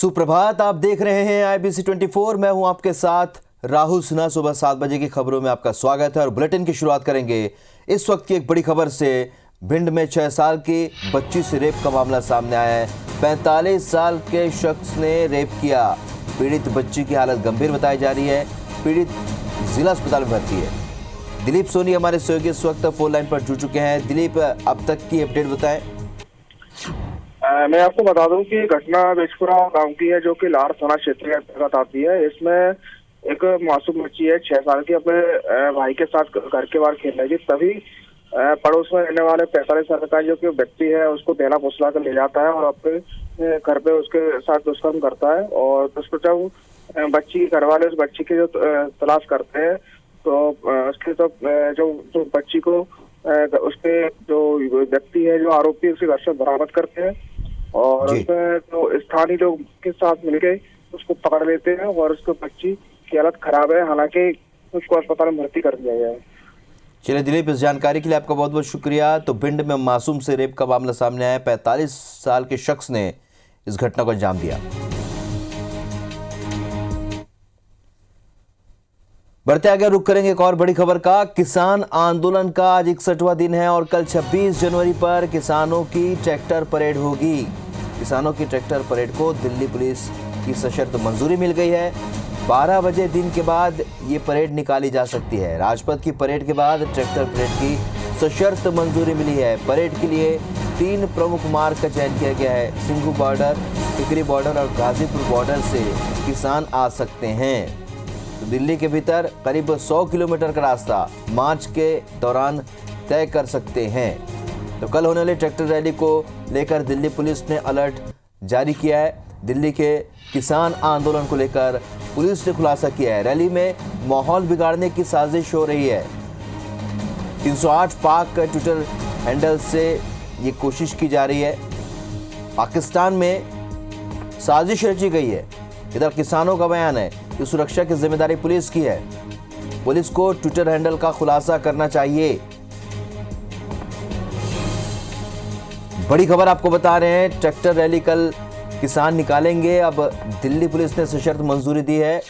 सुप्रभात, आप देख रहे हैं IBC 24। मैं हूं आपके साथ राहुल सिन्हा। सुबह 7 बजे की खबरों में आपका स्वागत है और बुलेटिन की शुरुआत करेंगे इस वक्त की एक बड़ी खबर से। भिंड में 6 साल की बच्ची से रेप का मामला सामने आया है। 45 साल के शख्स ने रेप किया। पीड़ित बच्ची की हालत गंभीर बताई जा रही है। पीड़ित जिला अस्पताल में भर्ती है। दिलीप सोनी हमारे सहयोगी इस वक्त फोन लाइन पर जुड़ चुके हैं। दिलीप, अब तक की अपडेट बताएं। मैं आपको बता दूं कि घटना बेचपुरा गांव की है, जो कि लार थाना क्षेत्र के अंतर्गत आती है। इसमें एक मासूम बच्ची है 6 साल की, अपने भाई के साथ घर के बाहर खेल रही थी। तभी पड़ोस में रहने वाले 45 साल का जो कि व्यक्ति है उसको बेला फुसला कर ले जाता है और अपने घर पे उसके साथ दुष्कर्म करता है। और उसको जब बच्ची के घर वाले उस बच्ची की जो तलाश करते हैं तो उसके जो बच्ची को उसके जो व्यक्ति है, जो आरोपी, उसके घर से बरामद करते हैं और उसमें तो स्थानीय लोग के साथ मिलकर उसको पकड़ लेते हैं और उसको बच्ची की हालत खराब है, हालांकि उसको अस्पताल में भर्ती कर दिया गया है। चलिए दिलीप, इस जानकारी के लिए आपका बहुत बहुत शुक्रिया। तो भिंड में मासूम से रेप का मामला सामने आया। 45 साल के शख्स ने इस घटना को अंजाम दिया। बढ़ते आगे रुख करेंगे एक और बड़ी खबर का। किसान आंदोलन का आज 61वां दिन है और कल 26 जनवरी पर किसानों की ट्रैक्टर परेड होगी। किसानों की ट्रैक्टर परेड को दिल्ली पुलिस की सशर्त मंजूरी मिल गई है। 12 बजे दिन के बाद ये परेड निकाली जा सकती है। राजपथ की परेड के बाद ट्रैक्टर परेड की सशर्त मंजूरी मिली है। परेड के लिए 3 प्रमुख मार्ग का चयन किया गया है। सिंघू बॉर्डर, टिकरी बॉर्डर और गाजीपुर बॉर्डर से किसान आ सकते हैं। तो दिल्ली के भीतर करीब 100 किलोमीटर का रास्ता मार्च के दौरान तय कर सकते हैं। तो कल होने वाली ट्रैक्टर रैली को लेकर दिल्ली पुलिस ने अलर्ट जारी किया है। दिल्ली के किसान आंदोलन को लेकर पुलिस ने खुलासा किया है। रैली में माहौल बिगाड़ने की साजिश हो रही है। 308 पाक ट्विटर हैंडल से ये कोशिश की जा रही है। पाकिस्तान में साजिश रची गई है। इधर किसानों का बयान है कि सुरक्षा की जिम्मेदारी पुलिस की है। पुलिस को ट्विटर हैंडल का खुलासा करना चाहिए। बड़ी खबर आपको बता रहे हैं, ट्रैक्टर रैली कल किसान निकालेंगे। अब दिल्ली पुलिस ने सशर्त मंजूरी दी है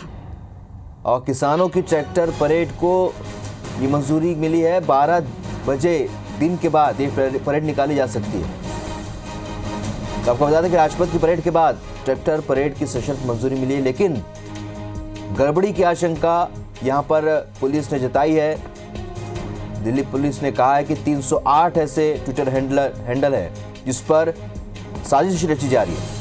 और किसानों की ट्रैक्टर परेड को ये मंजूरी मिली है। 12 बजे दिन के बाद ये परेड निकाली जा सकती है। तो आपको बता दें कि राजपथ की परेड के बाद ट्रैक्टर परेड की सशर्त मंजूरी मिली है, लेकिन गड़बड़ी की आशंका यहां पर पुलिस ने जताई है। दिल्ली पुलिस ने कहा है कि 308 ऐसे ट्विटर हैंडल है जिस पर साजिश रची जा रही है।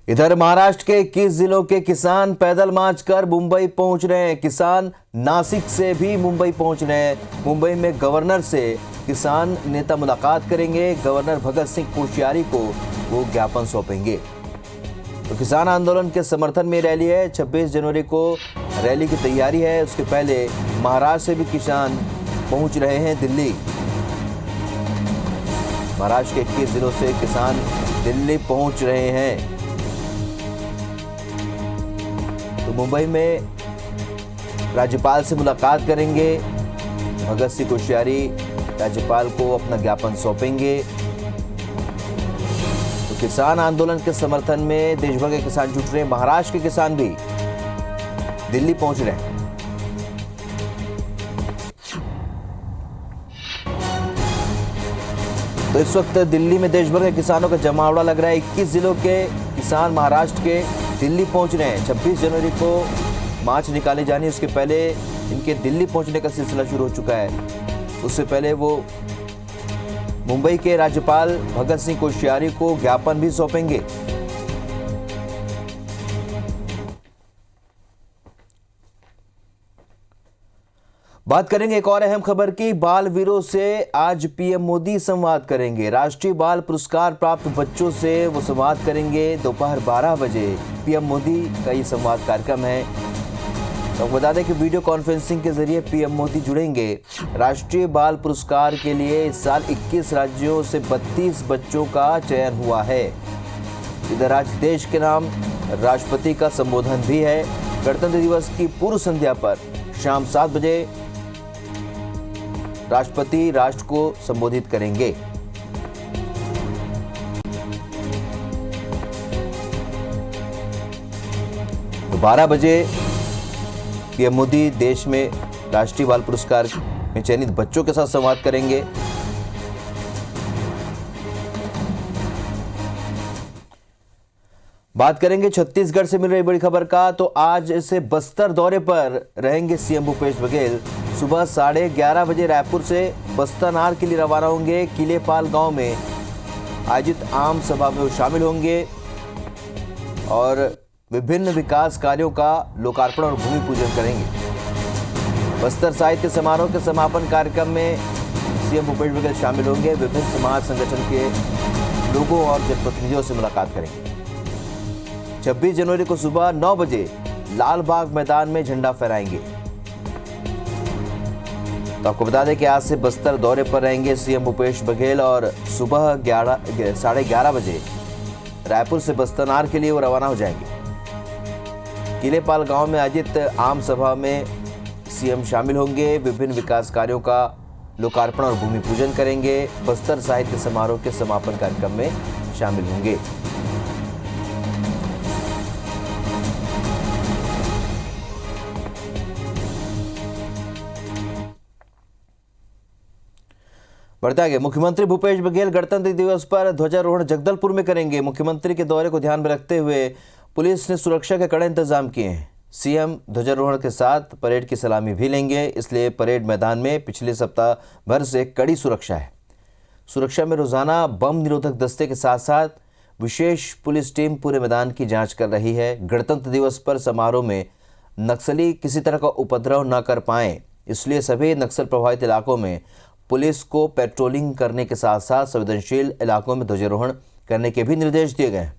इधर महाराष्ट्र के 21 जिलों के किसान पैदल मार्च कर मुंबई पहुंच रहे हैं। किसान नासिक से भी मुंबई पहुंच रहे हैं। मुंबई में गवर्नर से किसान नेता मुलाकात करेंगे। गवर्नर भगत सिंह कोश्यारी को वो ज्ञापन सौंपेंगे। तो किसान आंदोलन के समर्थन में रैली है। 26 जनवरी को रैली की तैयारी है। उसके पहले महाराष्ट्र से भी किसान पहुंच रहे हैं दिल्ली। महाराष्ट्र के 21 जिलों से किसान दिल्ली पहुंच रहे हैं। तो मुंबई में राज्यपाल से मुलाकात करेंगे। भगत सिंह कोश्यारी राज्यपाल को अपना ज्ञापन सौंपेंगे। तो किसान आंदोलन के समर्थन में देश भर के किसान जुट रहे हैं। महाराष्ट्र के किसान भी दिल्ली पहुंच रहे हैं। तो इस वक्त दिल्ली में देश भर के किसानों का जमावड़ा लग रहा है। 21 जिलों के किसान महाराष्ट्र के दिल्ली पहुंच रहे हैं। 26 जनवरी को मार्च निकाली जानी, उसके पहले इनके दिल्ली पहुंचने का सिलसिला शुरू हो चुका है। उससे पहले वो मुंबई के राज्यपाल भगत सिंह कोश्यारी को ज्ञापन भी सौंपेंगे। बात करेंगे एक और अहम खबर की। बाल वीरों से आज पीएम मोदी संवाद करेंगे। राष्ट्रीय बाल पुरस्कार प्राप्त बच्चों से वो संवाद करेंगे। दोपहर 12 बजे पीएम मोदी का ये संवाद कार्यक्रम है। तो बता दें कि वीडियो कॉन्फ्रेंसिंग के जरिए पीएम मोदी जुड़ेंगे। राष्ट्रीय बाल पुरस्कार के लिए इस साल 21 राज्यों से 32 बच्चों का चयन हुआ है। इधर आज देश के नाम राष्ट्रपति का संबोधन भी है। गणतंत्र दिवस की पूर्व संध्या पर शाम 7 बजे राष्ट्रपति राष्ट्र को संबोधित करेंगे। तो 12 बजे पीएम मोदी देश में राष्ट्रीय बाल पुरस्कार में चयनित बच्चों के साथ संवाद करेंगे। बात करेंगे छत्तीसगढ़ से मिल रही बड़ी खबर का। तो आज से बस्तर दौरे पर रहेंगे सीएम भूपेश बघेल। सुबह 11:30 बजे रायपुर से बस्तरनार के लिए रवाना होंगे। किलेपाल गांव में आयोजित आम सभा में वो शामिल होंगे और विभिन्न विकास कार्यों का लोकार्पण और भूमि पूजन करेंगे। बस्तर साहित्य समारोह के समापन कार्यक्रम में सीएम भूपेश बघेल शामिल होंगे। विभिन्न समाज संगठन के लोगों और जनप्रतिनिधियों से मुलाकात करेंगे। 26 जनवरी को सुबह 9 बजे लाल बाग मैदान में झंडा फहराएंगे। तो आपको बता दें कि आज से बस्तर दौरे पर रहेंगे सीएम भूपेश बघेल और सुबह 11:30 बजे रायपुर से बस्तरनार के लिए वो रवाना हो जाएंगे। किलेपाल गांव में आयोजित आम सभा में सीएम शामिल होंगे। विभिन्न विकास कार्यों का लोकार्पण और भूमि पूजन करेंगे। बस्तर साहित्य समारोह के समापन कार्यक्रम में शामिल होंगे। बढ़ते आगे, मुख्यमंत्री भूपेश बघेल गणतंत्र दिवस पर ध्वजारोहण जगदलपुर में करेंगे। मुख्यमंत्री के दौरे को ध्यान में रखते हुए पुलिस ने सुरक्षा के कड़े इंतजाम किए हैं। सीएम ध्वजारोहण के साथ परेड की सलामी भी लेंगे, इसलिए परेड मैदान में पिछले सप्ताह भर से कड़ी सुरक्षा है। सुरक्षा में रोजाना बम निरोधक दस्ते के साथ साथ विशेष पुलिस टीम पूरे मैदान की जांच कर रही है। गणतंत्र दिवस पर समारोह में नक्सली किसी तरह का उपद्रव न कर पाएं, इसलिए सभी नक्सल प्रभावित इलाकों में पुलिस को पेट्रोलिंग करने के साथ साथ संवेदनशील इलाकों में ध्वजारोहण करने के भी निर्देश दिए गए हैं।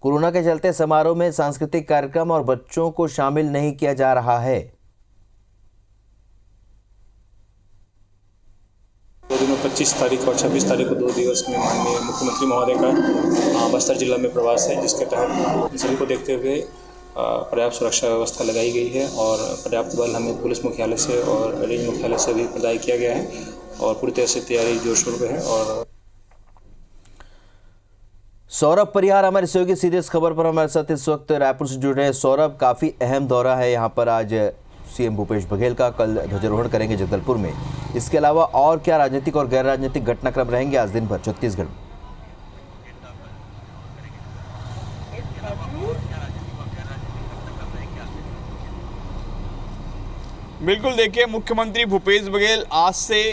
कोरोना के चलते समारोह में सांस्कृतिक कार्यक्रम और बच्चों को शामिल नहीं किया जा रहा है। 25 तारीख और 26 तारीख को 2 दिवस में माननीय मुख्यमंत्री महोदय का बस्तर जिला में प्रवास है, जिसके तहत सभी को देखते हुए पर्याप्त सुरक्षा व्यवस्था लगाई गई है और पर्याप्त बल हमें पुलिस मुख्यालय से और रेंज मुख्यालय से भी प्रदान किया गया है और पूरी तरह से तैयारी जोर शोर पे है। और सौरभ परिहार हमारे सहयोगी सीधे इस खबर पर हमारे साथ इस वक्त रायपुर से जुड़ रहे हैं। सौरभ, काफी अहम दौरा है यहाँ पर आज सीएम भूपेश बघेल का। कल ध्वजारोहण करेंगे जगदलपुर में। इसके अलावा और क्या राजनीतिक और गैर राजनीतिक घटनाक्रम रहेंगे आज दिन भर छत्तीसगढ़ में? बिल्कुल, देखिए, मुख्यमंत्री भूपेश बघेल आज से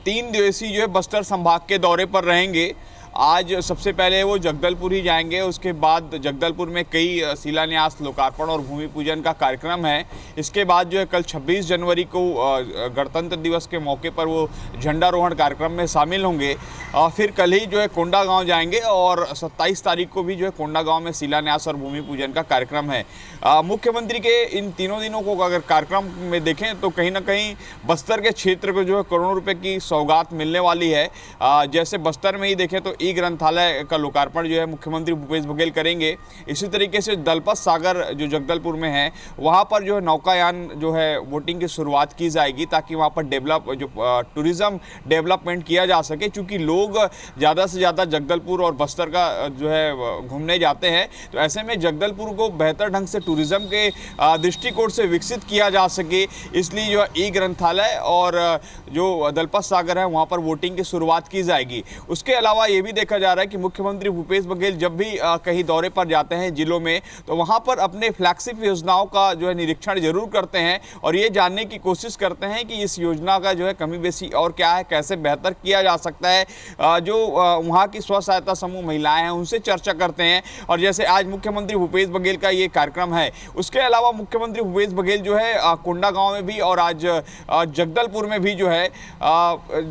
3 दिवसीय जो है बस्तर संभाग के दौरे पर रहेंगे। आज सबसे पहले वो जगदलपुर ही जाएंगे, उसके बाद जगदलपुर में कई शिलान्यास, लोकार्पण और भूमि पूजन का कार्यक्रम है। इसके बाद जो है कल 26 जनवरी को गणतंत्र दिवस के मौके पर वो झंडारोहण कार्यक्रम में शामिल होंगे। फिर कल ही जो है कोंडागांव जाएंगे और 27 तारीख को भी जो है कोंडागांव में शिलान्यास और भूमि पूजन का कार्यक्रम है। मुख्यमंत्री के इन तीनों दिनों को अगर कार्यक्रम में देखें तो कहीं ना कहीं बस्तर के क्षेत्र को जो है करोड़ों रुपए की सौगात मिलने वाली है। जैसे बस्तर में ही देखें तो ई ग्रंथालय का लोकार्पण जो है मुख्यमंत्री भूपेश बघेल करेंगे। इसी तरीके से दलपत सागर जो जगदलपुर में है, वहाँ पर जो है नौकायान जो है बोटिंग की शुरुआत की जाएगी, ताकि वहाँ पर टूरिज्म डेवलपमेंट किया जा सके। क्योंकि लोग ज़्यादा से ज़्यादा जगदलपुर और बस्तर का जो है घूमने जाते हैं, तो ऐसे में जगदलपुर को बेहतर ढंग से टूरिज्म के दृष्टिकोण से विकसित किया जा सके, इसलिए जो ई ग्रंथालय और जो दलपत सागर है वहाँ पर बोटिंग की शुरुआत की जाएगी। उसके अलावा ये भी देखा जा रहा है कि मुख्यमंत्री भूपेश बघेल जब भी कहीं दौरे पर जाते हैं जिलों में, तो वहाँ पर अपने फ्लैगशिप योजनाओं का जो है निरीक्षण जरूर करते हैं और ये जानने की कोशिश करते हैं कि इस योजना का जो है कमी बेसी और क्या है, कैसे बेहतर किया जा सकता है। जो वहाँ की स्व सहायता समूह महिलाएं हैं उनसे चर्चा करते हैं। और जैसे आज मुख्यमंत्री भूपेश बघेल का ये कार्यक्रम है, उसके अलावा मुख्यमंत्री भूपेश बघेल जो है कोंडागांव में भी और आज जगदलपुर में भी जो है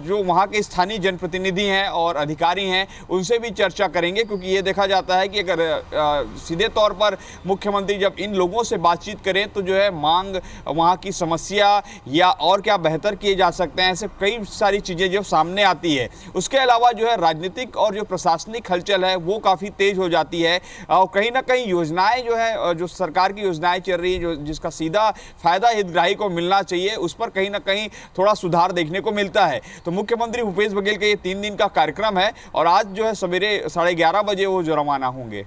जो वहाँ के स्थानीय जनप्रतिनिधि हैं और अधिकारी हैं हैं उनसे भी चर्चा करेंगे, क्योंकि ये देखा जाता है कि अगर सीधे तौर पर मुख्यमंत्री जब इन लोगों से बातचीत करें तो जो है मांग, वहाँ की समस्या या और क्या बेहतर किए जा सकते हैं, ऐसे कई सारी चीज़ें जो सामने आती है। उसके अलावा जो है राजनीतिक और जो प्रशासनिक हलचल है वो काफ़ी तेज हो जाती है और कहीं ना कहीं योजनाएं जो है, जो सरकार की योजनाएं चल रही है, जो जिसका सीधा फायदा हितग्राही को मिलना चाहिए, उस पर कहीं ना कहीं थोड़ा सुधार देखने को मिलता है। तो मुख्यमंत्री भूपेश बघेल का ये 3 दिन का कार्यक्रम है और आज जो है सवेरे 11:30 बजे वो जो रवाना होंगे।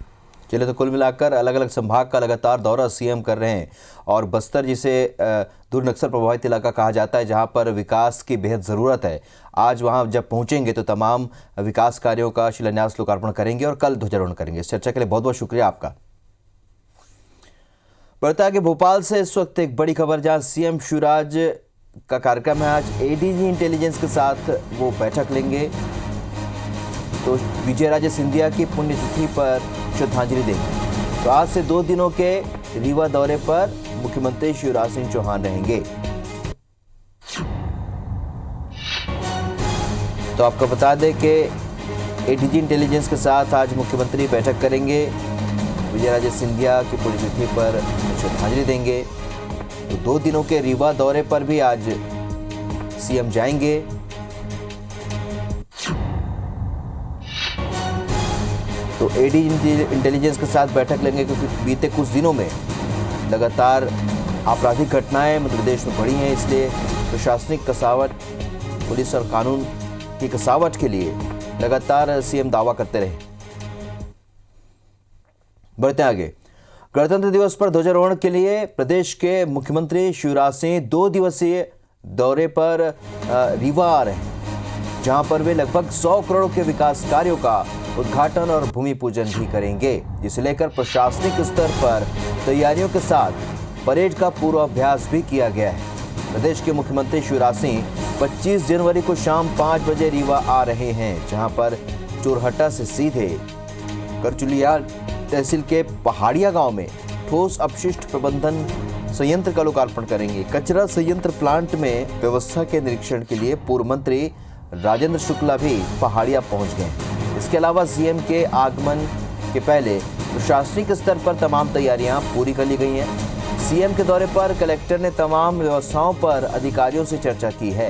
चलिए, तो कुल मिलाकर अलग अलग संभाग का लगातार दौरा सीएम कर रहे हैं और बस्तर जिसे दूर नक्सल प्रभावित इलाका कहा जाता है, जहां पर विकास की बेहद ज़रूरत है, आज वहां जब पहुंचेंगे तो तमाम विकास कार्यों का शिलान्यास लोकार्पण करेंगे और कल ध्वजारोहण करेंगे। इस चर्चा के लिए बहुत बहुत शुक्रिया आपका। बढ़ता है कि भोपाल से इस वक्त एक बड़ी खबर, जहां सीएम शिवराज का कार्यक्रम है। आज एडीजी इंटेलिजेंस के साथ वो बैठक लेंगे, तो विजयराजे सिंधिया की पुण्यतिथि पर श्रद्धांजलि देंगे। तो आज से 2 दिनों के रीवा दौरे पर मुख्यमंत्री शिवराज सिंह चौहान रहेंगे। तो आपको बता दें कि एडीजी इंटेलिजेंस के साथ आज मुख्यमंत्री बैठक करेंगे, विजयराजे सिंधिया की पुण्यतिथि पर श्रद्धांजलि देंगे। तो 2 दिनों के रीवा दौरे पर भी आज सीएम जाएंगे। तो एडीजी इंटेलिजेंस के साथ बैठक लेंगे, क्योंकि बीते कुछ दिनों में लगातार आपराधिक घटनाएं मध्य प्रदेश में बढ़ी हैं, इसलिए प्रशासनिक कसावट, पुलिस और कानून की कसावट के लिए लगातार सीएम दावा करते रहे। बढ़ते आगे, गणतंत्र दिवस पर ध्वजारोहण के लिए प्रदेश के मुख्यमंत्री शिवराज सिंह 2 दिवसीय दौरे पर रीवा आ रहे हैं, जहां पर वे लगभग 100 करोड़ के विकास कार्यों का उद्घाटन और भूमि पूजन भी करेंगे, जिसे लेकर प्रशासनिक स्तर पर तैयारियों के साथ परेड का पूर्वाभ्यास भी किया गया है। प्रदेश के मुख्यमंत्री शिवराज सिंह 25 जनवरी को शाम 5 बजे रीवा आ रहे हैं, जहां पर चोरहट्टा से सीधे करचुलिया तहसील के पहाड़िया गांव में ठोस अपशिष्ट प्रबंधन संयंत्र का लोकार्पण करेंगे। कचरा संयंत्र प्लांट में व्यवस्था के निरीक्षण के लिए पूर्व मंत्री राजेंद्र शुक्ला भी पहाड़िया पहुंच गए। इसके अलावा सीएम के आगमन के पहले प्रशासनिक स्तर पर तमाम तैयारियां पूरी कर ली गई हैं। सीएम के दौरे पर कलेक्टर ने तमाम व्यवस्थाओं पर अधिकारियों से चर्चा की है।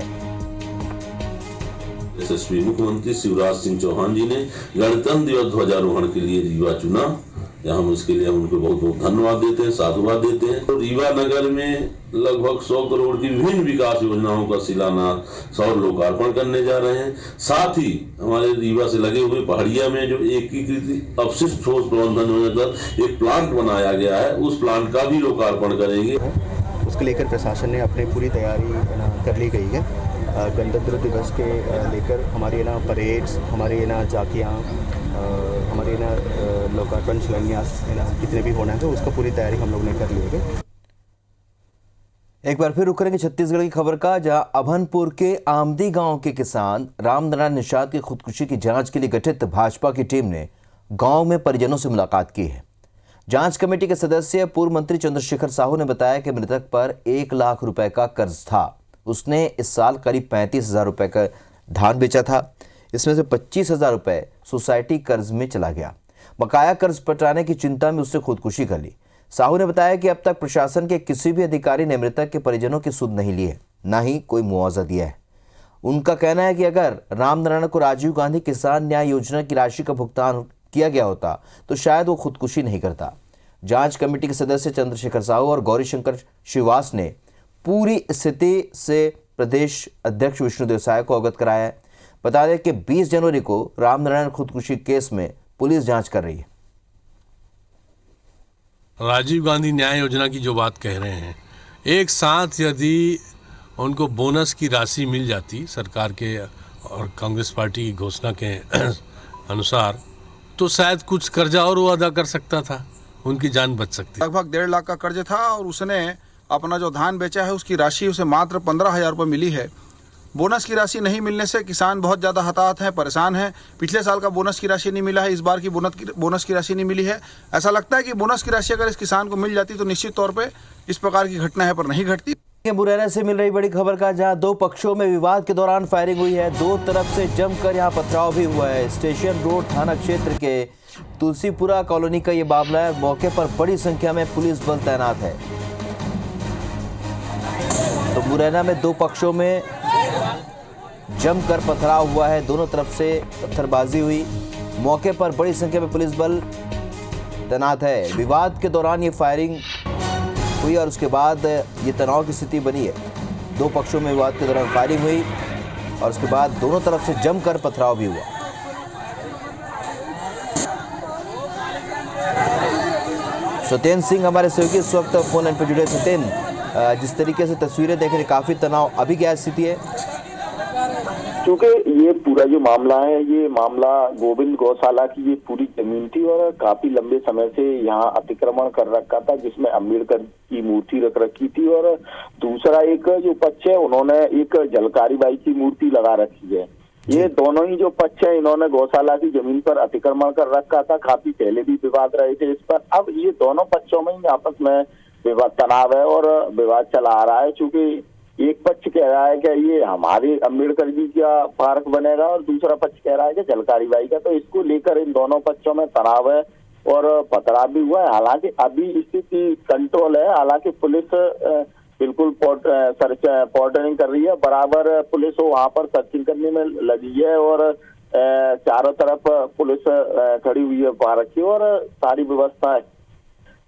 यशस्वी मुख्यमंत्री शिवराज सिंह चौहान जी ने गणतंत्र दिवस ध्वजारोहण के लिए रीवा चुना, जहां हम उसके लिए उनको बहुत बहुत धन्यवाद देते हैं, साधुवाद देते हैं। तो रीवा नगर में लगभग 100 करोड़ की विभिन्न विकास योजनाओं का शिलान्यास और लोकार्पण करने जा रहे हैं। साथ ही हमारे रीवा से लगे हुए पहाड़िया में जो एकीकृत अपशिष्ट ठोस प्रबंधन योजना का एक प्लांट बनाया गया है, उस प्लांट का भी लोकार्पण करेंगे। उसको लेकर प्रशासन ने अपनी पूरी तैयारी कर ली गई है। गणतंत्र दिवस के लेकर हमारे परेड्स, हमारे झांकियाँ, हमारे लोकार्पण शिलान्यास जितने भी होना है तो उसका पूरी तैयारी हम लोग ने कर ली है। एक बार फिर रुक करेंगे छत्तीसगढ़ की खबर का, जहां अभनपुर के आमदी गांव के किसान रामनारायण निषाद की खुदकुशी की जांच के लिए गठित भाजपा की टीम ने गांव में परिजनों से मुलाकात की है। जांच कमेटी के सदस्य पूर्व मंत्री चंद्रशेखर साहू ने बताया कि मृतक पर 1 लाख रुपए का कर्ज था। उसने इस साल करीब 35,000 रुपए का धान बेचा था। इसमें से 25,000 रुपए सोसाइटी कर्ज में चला गया। बकाया कर्ज पटाने की चिंता में उसने खुदकुशी कर ली। साहू ने बताया कि अब तक प्रशासन के किसी भी अधिकारी ने मृतक के परिजनों की सुध नहीं ली है, न ही कोई मुआवजा दिया है। उनका कहना है कि अगर रामनारायण को राजीव गांधी किसान न्याय योजना की राशि का भुगतान किया गया होता तो शायद वो खुदकुशी नहीं करता। जांच कमेटी के सदस्य चंद्रशेखर साहू और गौरीशंकर श्रीवास ने पूरी स्थिति से प्रदेश अध्यक्ष विष्णुदेव साय को अवगत कराया है। बता दें कि 20 जनवरी को रामनारायण खुदकुशी केस में पुलिस जांच कर रही है। राजीव गांधी न्याय योजना की जो बात कह रहे हैं, एक साथ यदि उनको बोनस की राशि मिल जाती सरकार के और कांग्रेस पार्टी की घोषणा के अनुसार, तो शायद कुछ कर्जा और वो अदा कर सकता था, उनकी जान बच सकती। लगभग 1.5 लाख का कर्ज था और उसने अपना जो धान बेचा है उसकी राशि उसे मात्र 15,000 रुपये मिली है। बोनस की राशि नहीं मिलने से किसान बहुत ज़्यादा हताहत हैं, परेशान हैं। पिछले साल का बोनस की राशि नहीं मिला है, इस बार की बोनस की राशि नहीं मिली है। ऐसा लगता है कि बोनस की राशि अगर इस किसान को मिल जाती तो निश्चित तौर पे इस प्रकार की घटना है पर नहीं घटती। मुरैना से मिल रही बड़ी खबर का, जहां दो पक्षों में विवाद के दौरान फायरिंग हुई है। दो तरफ से जमकर यहां पथराव भी हुआ है। स्टेशन रोड थाना क्षेत्र के तुलसीपुरा कॉलोनी का ये मामला है। मौके पर बड़ी संख्या में पुलिस बल तैनात है। तो मुरैना में दो पक्षों में जमकर पथराव हुआ है। दोनों तरफ से पत्थरबाजी हुई। मौके पर बड़ी संख्या में पुलिस बल तैनात है। विवाद के दौरान ये फायरिंग हुई और उसके बाद ये तनाव की स्थिति बनी है। दो पक्षों में विवाद के दौरान फायरिंग हुई और उसके बाद दोनों तरफ से जमकर पथराव भी हुआ। सत्येंद्र सिंह हमारे सहयोगी इस वक्त फोन लाइन पर जुड़े। सत्येंद्र, जिस तरीके से तस्वीरें देख रहे, काफी तनाव, अभी क्या स्थिति है? क्योंकि ये पूरा जो मामला है, ये मामला गोविंद गौशाला की ये पूरी जमीन थी और काफी लंबे समय से यहाँ अतिक्रमण कर रखा था, जिसमें अम्बेडकर की मूर्ति रख रखी थी। और दूसरा एक जो पक्ष है, उन्होंने एक झलकारी बाई की मूर्ति लगा रखी है। ये दोनों ही जो पक्ष है, इन्होंने गौशाला की जमीन पर अतिक्रमण कर रखा था। काफी पहले भी विवाद रहे थे इस पर। अब ये दोनों पक्षों में ही आपस में विवाद, तनाव है और विवाद चला आ रहा है। चूंकि एक पक्ष कह रहा है कि ये हमारे अम्बेडकर जी का पार्क बनेगा और दूसरा पक्ष कह रहा है कि झलकारी बाई का। तो इसको लेकर इन दोनों पक्षों में तनाव है और पथराव भी हुआ है। हालांकि अभी स्थिति कंट्रोल है। हालांकि पुलिस बिल्कुल पॉर्टरिंग कर रही है। बराबर पुलिस वहां पर सर्चिंग करने में लगी है और चारों तरफ पुलिस खड़ी हुई है पार्क की और सारी व्यवस्था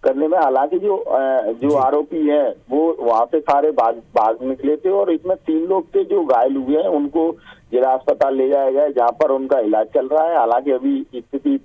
करने में। हालांकि जो आरोपी है वो वहां से सारे भाग निकले थे और इसमें 3 लोग थे जो घायल हुए हैं। उनको जिला अस्पताल ले जाया गया है, जहां पर उनका इलाज चल रहा है। हालांकि अभी स्थिति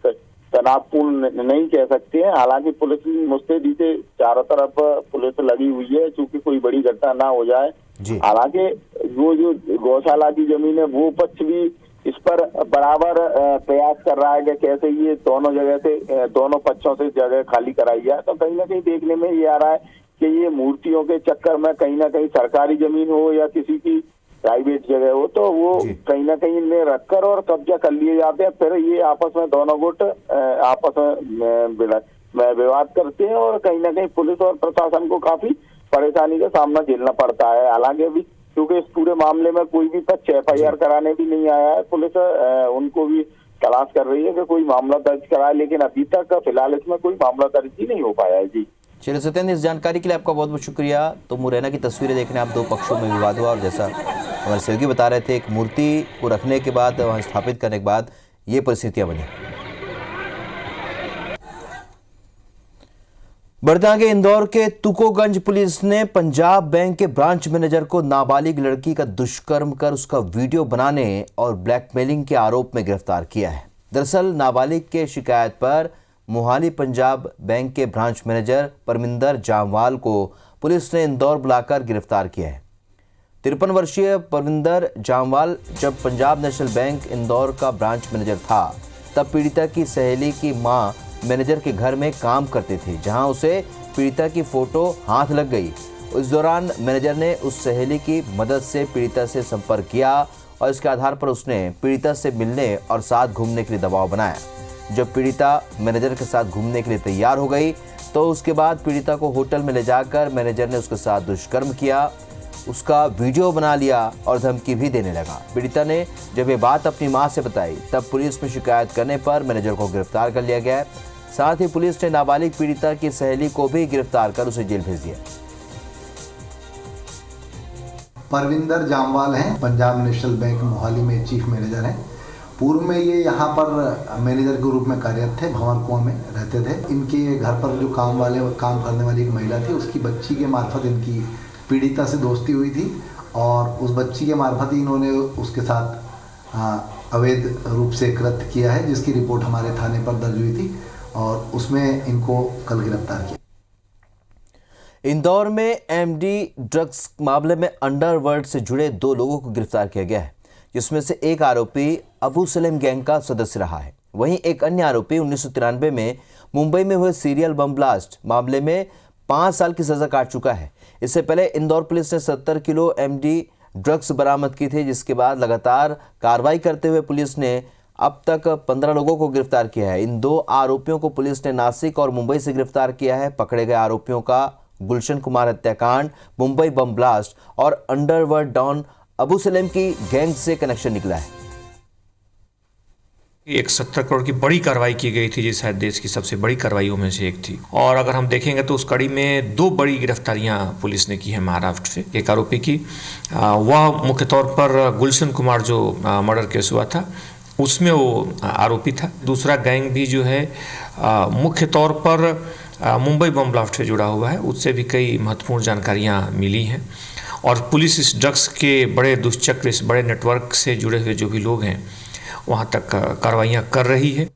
तनावपूर्ण नहीं कह सकते हैं। हालांकि पुलिस की मुस्तैदी से चारों तरफ पुलिस लगी हुई है, चूंकि कोई बड़ी घटना ना हो जाए। हालांकि वो जो गौशाला की जमीन है, वो पक्ष भी इस पर बराबर प्रयास कर रहा है कि कैसे ये दोनों जगह से, दोनों पक्षों से जगह खाली कराई जाए। तो कहीं ना कहीं देखने में ये आ रहा है कि ये मूर्तियों के चक्कर में कहीं ना कहीं सरकारी जमीन हो या किसी की प्राइवेट जगह हो, तो वो कहीं ना कहीं इनमें रखकर और कब्जा कर लिए जाते हैं। फिर ये आपस में दोनों गुट आपस में विवाद करते हैं और कहीं ना कहीं पुलिस और प्रशासन को काफी परेशानी का सामना झेलना पड़ता है। हालांकि अभी क्योंकि इस पूरे मामले में कोई भी पक्ष FIR कराने भी नहीं आया है, पुलिस उनको भी तलाश कर रही है कि कोई मामला दर्ज कराए, लेकिन अभी तक फिलहाल इसमें कोई मामला दर्ज ही नहीं हो पाया है। जी चलिए सत्येंद्र, इस जानकारी के लिए आपका बहुत बहुत शुक्रिया। तो मुरैना की तस्वीरें देखने आप, दो पक्षों में विवाद हुआ और जैसा हमारे सहयोगी बता रहे थे, एक मूर्ति को रखने के बाद, वहाँ स्थापित करने के बाद ये परिस्थितियाँ बनी। बढ़ते आगे, इंदौर के तुकोगंज पुलिस ने पंजाब बैंक के ब्रांच मैनेजर को नाबालिग लड़की का दुष्कर्म कर उसका वीडियो बनाने और ब्लैकमेलिंग के आरोप में गिरफ्तार किया है। दरअसल नाबालिग के शिकायत पर मोहाली पंजाब बैंक के ब्रांच मैनेजर परमिंदर जामवाल को पुलिस ने इंदौर बुलाकर गिरफ्तार किया है। 53 वर्षीय परमिंदर जामवाल जब पंजाब नेशनल बैंक इंदौर का ब्रांच मैनेजर था, तब पीड़िता की सहेली की मां मैनेजर के घर में काम करते थे, जहां उसे पीड़िता की फोटो हाथ लग गई। उस दौरान मैनेजर ने उस सहेली की मदद से पीड़िता से संपर्क किया और इसके आधार पर उसने पीड़िता से मिलने और साथ घूमने के लिए दबाव बनाया। जब पीड़िता मैनेजर के साथ घूमने के लिए तैयार हो गई, तो उसके बाद पीड़िता को होटल में ले जाकर मैनेजर ने उसके साथ दुष्कर्म किया, उसका वीडियो बना लिया और धमकी भी देने लगा। पीड़िता ने जब ये बात अपनी मां से बताई, तब पुलिस में शिकायत करने पर मैनेजर को गिरफ्तार कर लिया गया। साथ ही पुलिस ने नाबालिग पीड़िता की सहेली को भी गिरफ्तार कर उसे जेल भेज दिया। परविंदर जामवाल हैं, पंजाब नेशनल बैंक मोहाली में चीफ मैनेजर हैं। पूर्व में ये यहाँ पर मैनेजर के रूप में कार्यरत थे, भंवर कुआं में रहते थे। इनके घर पर जो काम करने वाली एक महिला थी, उसकी बच्ची के मार्फत इनकी पीड़िता से दोस्ती हुई थी और उस बच्ची के मार्फत ही इन्होंने उसके साथ अवैध रूप से कृत्य किया है, जिसकी रिपोर्ट हमारे थाने पर दर्ज हुई थी और उसमें इनको कल गिरफ्तार किया। इंदौर में MD ड्रग्स मामले में अंडरवर्ल्ड से जुड़े 2 लोगों को गिरफ्तार किया गया है, जिसमें से एक आरोपी अबू सलेम गैंग का सदस्य रहा है। वहीं एक अन्य आरोपी 1993 में मुंबई में हुए सीरियल बम ब्लास्ट मामले में 5 साल की सजा काट चुका है। इससे पहले इंदौर पुलिस ने 70 किलो MD ड्रग्स बरामद की थी, जिसके बाद लगातार कार्रवाई करते हुए पुलिस ने अब तक 15 लोगों को गिरफ्तार किया है। इन 2 आरोपियों को पुलिस ने नासिक और मुंबई से गिरफ्तार किया है। पकड़े गए आरोपियों का गुलशन कुमार हत्याकांड, मुंबई बम ब्लास्ट और अंडरवर्ल्ड डॉन अबू सलेम की गैंग से कनेक्शन निकला है। 170 करोड़ की बड़ी कार्रवाई की गई थी, जो शायद देश की सबसे बड़ी कार्रवाइयों में से एक थी। और अगर हम देखेंगे तो उस कड़ी में 2 बड़ी गिरफ्तारियां पुलिस ने की है महाराष्ट्र से। एक आरोपी की वह मुख्य तौर पर गुलशन कुमार जो मर्डर केस हुआ था उसमें वो आरोपी था। दूसरा गैंग भी जो है मुख्य तौर पर मुंबई बम ब्लास्ट से जुड़ा हुआ है, उससे भी कई महत्वपूर्ण जानकारियाँ मिली हैं। और पुलिस इस ड्रग्स के बड़े दुष्चक्र, इस बड़े नेटवर्क से जुड़े हुए जो भी लोग हैं वहां तक कार्रवाइयां कर रही है।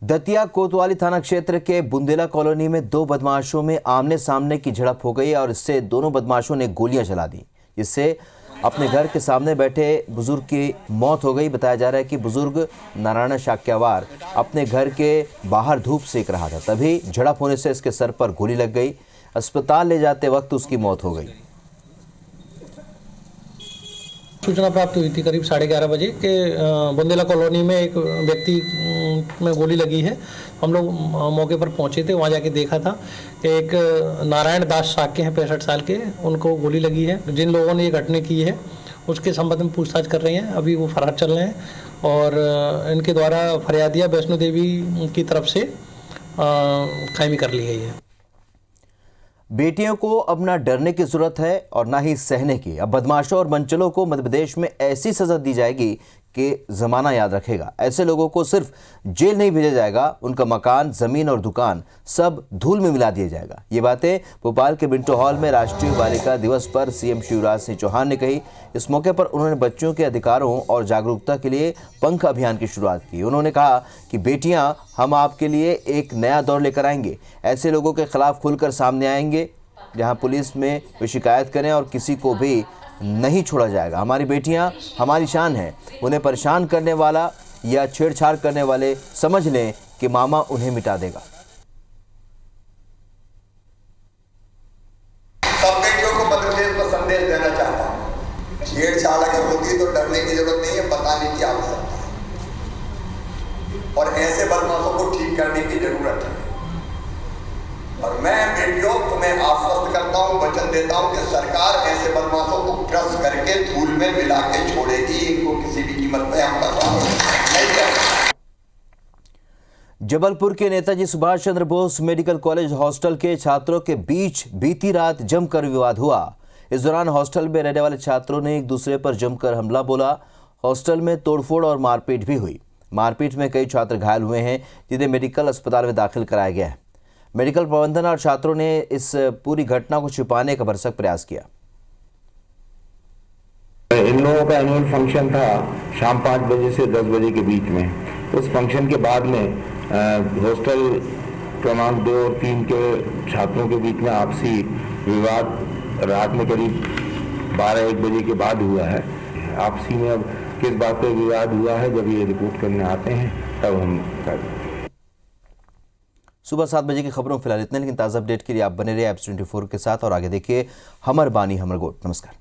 दतिया कोतवाली थाना क्षेत्र के बुंदेला कॉलोनी में 2 बदमाशों में आमने सामने की झड़प हो गई और इससे दोनों बदमाशों ने गोलियां चला दी, जिससे अपने घर के सामने बैठे बुजुर्ग की मौत हो गई। बताया जा रहा है कि बुजुर्ग नारायण शाक्यावार अपने घर के बाहर धूप सेक रहा था, तभी झड़प होने से इसके सर पर गोली लग गई। अस्पताल ले जाते वक्त उसकी मौत हो गई। सूचना प्राप्त हुई थी करीब 11:30 बजे कि बुंदेला कॉलोनी में एक व्यक्ति में गोली लगी है। हम लोग मौके पर पहुंचे थे, वहां जाके देखा था कि एक नारायण दास साक्य हैं 65 साल के, उनको गोली लगी है। जिन लोगों ने ये घटना की है उसके संबंध में पूछताछ कर रहे हैं, अभी वो फरार चल रहे हैं और इनके द्वारा फरियादिया वैष्णो देवी की तरफ से कायमी कर ली गई है। बेटियों को अब ना डरने की जरूरत है और ना ही सहने की। अब बदमाशों और मंचलों को मध्य प्रदेश में ऐसी सजा दी जाएगी कि जमाना याद रखेगा। ऐसे लोगों को सिर्फ जेल नहीं भेजा जाएगा, उनका मकान, जमीन और दुकान सब धूल में मिला दिया जाएगा। ये बातें भोपाल के मिंटो हॉल में राष्ट्रीय बालिका दिवस पर सीएम शिवराज सिंह चौहान ने कही। इस मौके पर उन्होंने बच्चों के अधिकारों और जागरूकता के लिए पंख अभियान की शुरुआत की। उन्होंने कहा कि बेटियां, हम आपके लिए एक नया दौर लेकर आएंगे। ऐसे लोगों के खिलाफ खुलकर सामने आएंगे जहां पुलिस में वे शिकायत करें और किसी को भी नहीं छोड़ा जाएगा। हमारी बेटियां हमारी शान हैं, उन्हें परेशान करने वाला या छेड़छाड़ करने वाले समझ लें कि मामा उन्हें मिटा देगा। सब बेटियों को मध्य प्रदेश को संदेश देना चाहता हूं, छेड़छाड़ अगर होती है तो डरने की जरूरत नहीं है, बताने की आवश्यकता है और ऐसे बदमाशों को ठीक करने की जरूरत है। और मैं बेटियों तुम्हें आश्वस्त करता हूं, वचन देता हूं कि सरकार ऐसे बदमाशों को क्रश करके धूल में मिला के छोड़ेगी। इनको किसी भी कीमत पे हम नहीं करेंगे। जबलपुर के Netaji Subhash Chandra Bose medical college hostel के छात्रों के बीच बीती रात जमकर विवाद हुआ। इस दौरान हॉस्टल में रहने वाले छात्रों ने एक दूसरे पर जमकर हमला बोला। हॉस्टल में तोड़फोड़ और मारपीट भी हुई। मारपीट में कई छात्र घायल हुए हैं, जिन्हें मेडिकल अस्पताल में दाखिल कराया गया है। मेडिकल प्रबंधन और छात्रों ने इस पूरी घटना को छिपाने का भरसक प्रयास किया। इन लोगों का एनुअल फंक्शन था शाम 5 बजे से 10 बजे के बीच में। उस फंक्शन के बाद में हॉस्टल क्रमांक 2 और 3 के छात्रों के बीच में आपसी विवाद रात में करीब 12-1 बजे के बाद हुआ है। आपसी में अब किस बात पे विवाद हुआ है, जब ये रिपोर्ट करने आते हैं तब हम कर। सुबह 7 बजे की खबरों फिलहाल इतने, लेकिन ताज़ा अपडेट के लिए आप बने रहिए एप्स 24 के साथ और आगे देखिए हमर बानी हमर गोट। नमस्कार।